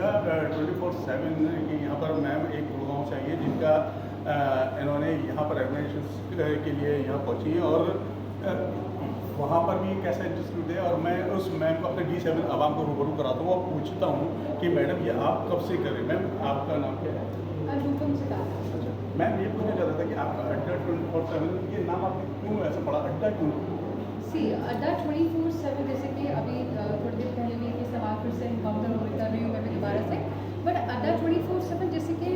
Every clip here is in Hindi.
अड्डा 24/7 कि यहाँ पर मैम एक गुड़गांव से आई है जिनका इन्होंने यहाँ पर एडमिशन के लिए यहाँ पहुँची हैं और वहाँ पर भी एक ऐसा इंस्टीट्यूट है और मैं उस मैम को अपने D7 आवाम को रूबरू कराता हूँ और पूछता हूँ कि मैडम ये आप कब से करें। मैम आपका नाम क्या है? अच्छा मैम ये पूछना चाहता था कि आपका अड्डा 24/7 ये नाम आपने क्यों ऐसा पड़ा, अड्डा क्यों? अड्डा 24/7 जैसे कि अभी थोड़ी देर पहले भी ये सवाल फिर से इनकाउंटर कर रही हूँ मैं भी दोबारा से, बट अड्डा 24/7 जैसे कि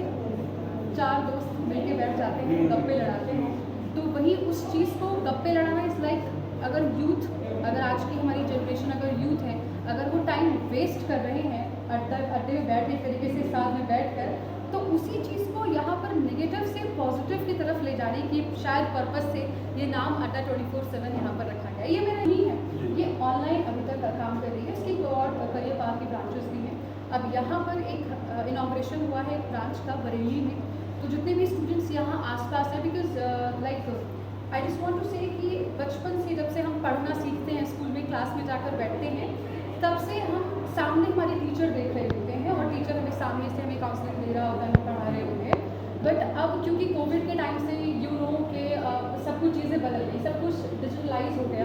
4 दोस्त मिलके बैठ जाते हैं गप्पे लड़ाते हैं, तो वही उस चीज़ को गप्पे लड़ाना इज़ लाइक अगर यूथ, अगर आज की हमारी जनरेशन अगर यूथ है, अगर वो टाइम वेस्ट कर रहे हैं अड्डे में बैठ के तरीके से साथ में बैठ कर, तो उसी चीज़ को यहाँ पर नेगेटिव से पॉजिटिव की तरफ ले जाने की शायद पर्पस से ये नाम अड्डा 24/7 यहाँ पर रखा गया। ये मेरा नहीं है, ये ऑनलाइन अभी तक काम कर रही है, इसकी और करियर पाथ की ब्रांचेस भी हैं। अब यहाँ पर एक इनॉग्रेशन हुआ है एक ब्रांच का बरेली में, तो जितने भी स्टूडेंट्स यहाँ आसपास हैं, because like I just want to say कि बचपन से जब से हम पढ़ना सीखते हैं, स्कूल में क्लास में जाकर बैठते हैं, तब से हम सामने हमारे टीचर देख रहे होते हैं और टीचर हमें सामने से हमें काउंसलिंग दे रहा होता है, हमें पढ़ा रहे होते हैं। बट अब क्योंकि कोविड के टाइम से यू नो के सब कुछ चीज़ें बदल गई, सब कुछ डिजिटलाइज हो गया,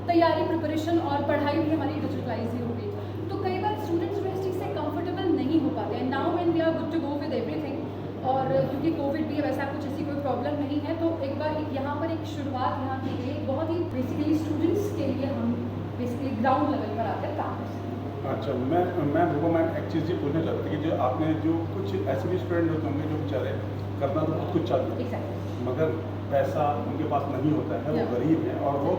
तैयारी प्रिपरेशन और पढ़ाई भी हमारी डिजिटलाइज ही हो गई, तो कई बार स्टूडेंट्स जो इस चीज़ से कंफर्टेबल नहीं हो पाते हैं। Now when we are good to go with everything, और क्योंकि कोविड भी वैसा कुछ ऐसी कोई प्रॉब्लम नहीं है, तो एक बार यहाँ पर एक शुरुआत यहाँ की गई, बहुत ही बेसिकली स्टूडेंट्स के लिए हम बेसिकली ग्राउंड लेवल पर आकर काम कर सकते हैं। अच्छा मैम रुको, मैम एक चीज़ ये पूछना चाहता था कि जो आपने जो कुछ ऐसे भी स्टूडेंट होते होंगे जो बेचारे करना तो बहुत कुछ चाहते हैं मगर पैसा उनके पास नहीं होता है, वो गरीब हैं और वो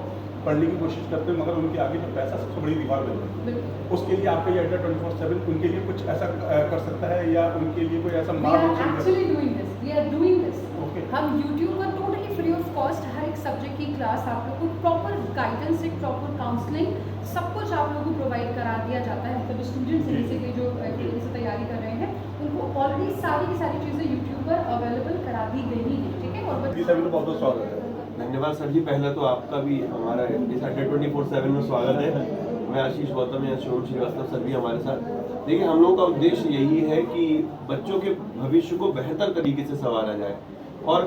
पढ़ने की कोशिश करते हैं मगर उनके आगे जो पैसा सबसे बड़ी दीवार बन जाती है, उसके लिए आपका ये अड्डा 24/7 उनके लिए कुछ ऐसा कर सकता है या उनके लिए कोई ऐसा हम यूट्यूब पर टोटली फ्री ऑफ कॉस्ट हर एक सब्जेक्ट की क्लास आप लोग को प्रॉपर गाइडेंस, एक प्रॉपर काउंसलिंग, सब कुछ आप लोगों को प्रोवाइड करा दिया जाता है। मतलब स्टूडेंट्स बेसिकली जो से तैयारी कर रहे हैं उनको ऑलरेडी सारी की सारी चीज़ें यूट्यूब पर अवेलेबल करा दी गई हैं, ठीक है। और बहुत बहुत स्वागत है। धन्यवाद सर जी, पहले तो आपका भी हमारा इस अड्डा 24/7 में स्वागत है। मैं आशीष गौतम या शिवम श्रीवास्तव सर भी हमारे साथ। देखिए हम लोगों का उद्देश्य यही है कि बच्चों के भविष्य को बेहतर तरीके से संवारा जाए, और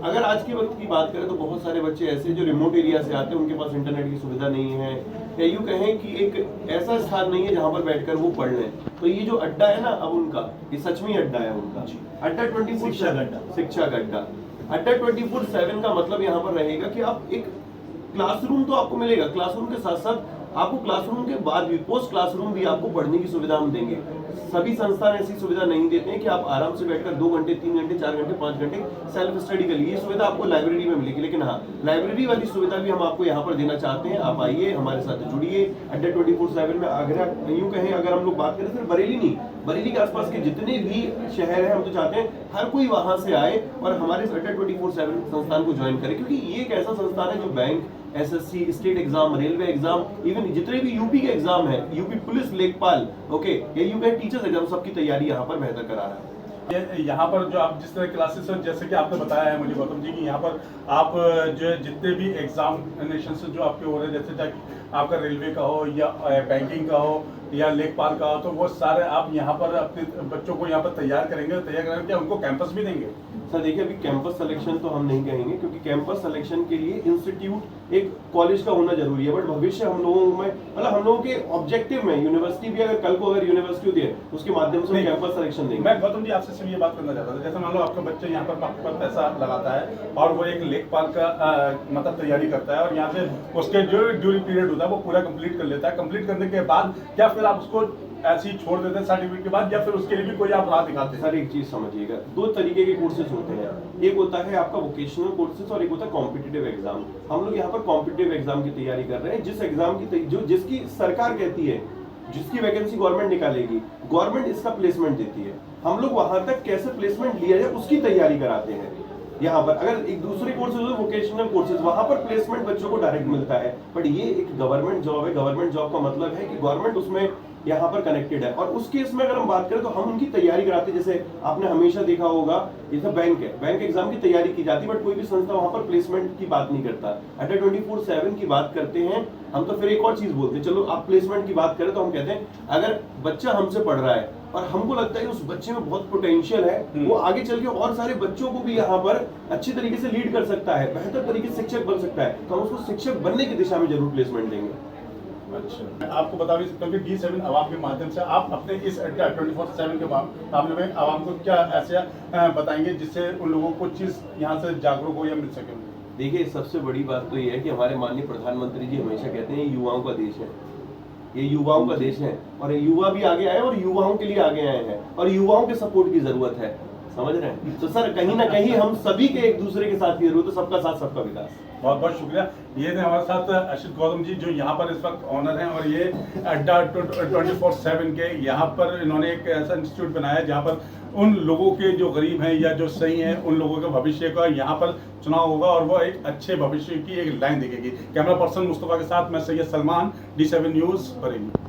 अगर आज के वक्त की बात करें तो बहुत सारे बच्चे ऐसे जो रिमोट एरिया से आते हैं, उनके पास इंटरनेट की सुविधा नहीं है, या यूँ कहें कि एक ऐसा स्थान नहीं है जहाँ पर बैठकर वो पढ़ लें। तो ये जो अड्डा है ना अब उनका, ये सच में अड्डा है उनका, अड्डा 24/7 शिक्षा का अड्डा। अड्डा 24/7 का मतलब यहाँ पर रहेगा कि आप एक क्लासरूम तो आपको मिलेगा, क्लासरूम के साथ साथ आपको क्लासरूम के बाद भी पोस्ट क्लासरूम भी आपको पढ़ने की सुविधा हम देंगे। सभी संस्थान ऐसी सुविधा नहीं देते हैं कि आप आराम से बैठकर 2 घंटे 3 घंटे 4 घंटे 5 घंटे सेल्फ स्टडी कर लीजिए। ये सुविधा आपको लाइब्रेरी में मिलेगी, लेकिन हाँ लाइब्रेरी वाली सुविधा भी हम आपको यहाँ पर देना चाहते हैं। आप आइए हमारे साथ जुड़िए। अड्डा 24/7 में आगरा यूँ कहें अगर हम लोग बात करें सिर्फ बरेली नहीं, बरेली के आसपास के जितने भी शहर हैं हम तो चाहते हैं हर कोई वहां से आए और हमारे अड्डा 24/7 संस्थान को ज्वाइन करे, क्योंकि ये एक ऐसा संस्थान है जो bank, SSC, state exam, railway exam, even जितने भी यूपी के एग्जाम है, यूपी पुलिस, लेखपाल, ओके, या यूपी टीचर्स एग्जाम, सबकी तैयारी यहाँ पर बेहतर करा रहा है। यहाँ पर जो आप जिस तरह क्लासेस है, जैसे कि आपने बताया है मुझे गौतम जी कि यहाँ पर आप जो जितने भी एग्जामिनेशन जो आपके हो रहे हैं, जैसे चाहे आपका रेलवे का हो या बैंकिंग का हो या लेखपाल का हो, तो वो सारे आप यहाँ पर अपने बच्चों को यहाँ पर तैयार करेंगे क्या उनको कैंपस भी देंगे? सर देखिए अभी कैंपस सिलेक्शन तो हम नहीं कहेंगे, क्योंकि कैंपस सिलेक्शन के लिए इंस्टीट्यूट एक कॉलेज का होना जरूरी है, बट भविष्य हम लोगों में मतलब हम लोगों के ऑब्जेक्टिव में यूनिवर्सिटी भी अगर कल को अगर यूनिवर्सिटी होती है उसके माध्यम से कैंपस सिलेक्शन देंगे। मैं गौतम जी आपसे सिर्फ ये बात करना चाहता था, जैसे मान लो आपका बच्चा यहाँ पर पैसा लगाता है और वो एक लेखपाल का मतलब तैयारी करता है और यहाँ से उसके जो ड्यूरी पीरियड होता है वो पूरा कंप्लीट कर लेता है। कंप्लीट करने के बाद क्या फिर आप उसको ऐसे ही छोड़ देते हैं सर्टिफिकेट के बाद, या फिर उसके लिए भी कोई आप राह दिखाते हैं? सर एक चीज समझिएगा, 2 तरीके के कोर्सेज होते हैं। एक होता है आपका वोकेशनल कोर्सेज और एक होता है कॉम्पिटिटिव एग्जाम। हम लोग यहाँ पर कॉम्पिटिटिव एग्जाम की तैयारी कर रहे हैं, जिस एग्जाम की जिसकी सरकार कहती है, जिसकी वैकेंसी गवर्नमेंट निकालेगी, गवर्नमेंट इसका प्लेसमेंट देती है, हम लोग वहां तक कैसे प्लेसमेंट लिया जाए उसकी तैयारी कराते हैं। यहाँ पर अगर एक दूसरे कोर्सेज हो वोकेशनल कोर्सेज, वहां पर प्लेसमेंट बच्चों को डायरेक्ट मिलता है, बट ये एक गवर्नमेंट जॉब है। गवर्नमेंट जॉब का मतलब है कि गवर्नमेंट उसमें यहाँ पर कनेक्टेड है। और उस केस में अगर हम बात करें तो हम उनकी तैयारी कराते हैं। जैसे आपने हमेशा देखा होगा, जैसे बैंक है, बैंक एग्जाम की तैयारी की जाती है, बट कोई भी संस्था वहां पर प्लेसमेंट की बात नहीं करता। अड्डा 24/7 की बात करते हैं हम, तो फिर एक और चीज बोलते हैं, चलो आप प्लेसमेंट की बात करें तो हम कहते हैं अगर बच्चा हमसे पढ़ रहा है और हमको लगता है उस बच्चे में बहुत पोटेंशियल है, वो आगे चल के और सारे बच्चों को भी यहाँ पर अच्छी तरीके से लीड कर सकता है, बेहतर तरीके से शिक्षक बन सकता है, तो हम उसको शिक्षक बनने की दिशा में जरूर प्लेसमेंट देंगे। अच्छा, मैं आपको बता भी सकता हूँ कि D7 आवाम के माध्यम से आप अपने इस अड्डा 24/7 के मामले में आवाम को क्या ऐसे बताएंगे जिससे उन लोगों को चीज़ यहाँ से जागरूक हो या मिल सके? देखिए, सबसे बड़ी बात तो ये है कि हमारे माननीय प्रधानमंत्री जी हमेशा कहते हैं युवाओं का देश है, ये युवाओं का देश है, और युवा भी आगे आए और युवाओं के लिए आगे आए हैं, और युवाओं के सपोर्ट की जरूरत है, समझ रहे हैं? तो सर कहीं ना कहीं हम सभी के एक दूसरे के साथ की जरूरत है, सबका साथ सबका विकास। बहुत बहुत शुक्रिया। ये थे हमारे साथ अशित गौतम जी, जो यहाँ पर इस वक्त ऑनर हैं, और ये अड्डा 24/7 के यहाँ पर इन्होंने एक ऐसा इंस्टीट्यूट बनाया है जहाँ पर उन लोगों के जो गरीब हैं या जो सही हैं, उन लोगों के भविष्य का यहाँ पर चुनाव होगा और वो एक अच्छे भविष्य की एक लाइन दिखेगी। कैमरा पर्सन मुस्तफ़ा के साथ मैं सैयद सलमान, D7 न्यूज़ बरेली।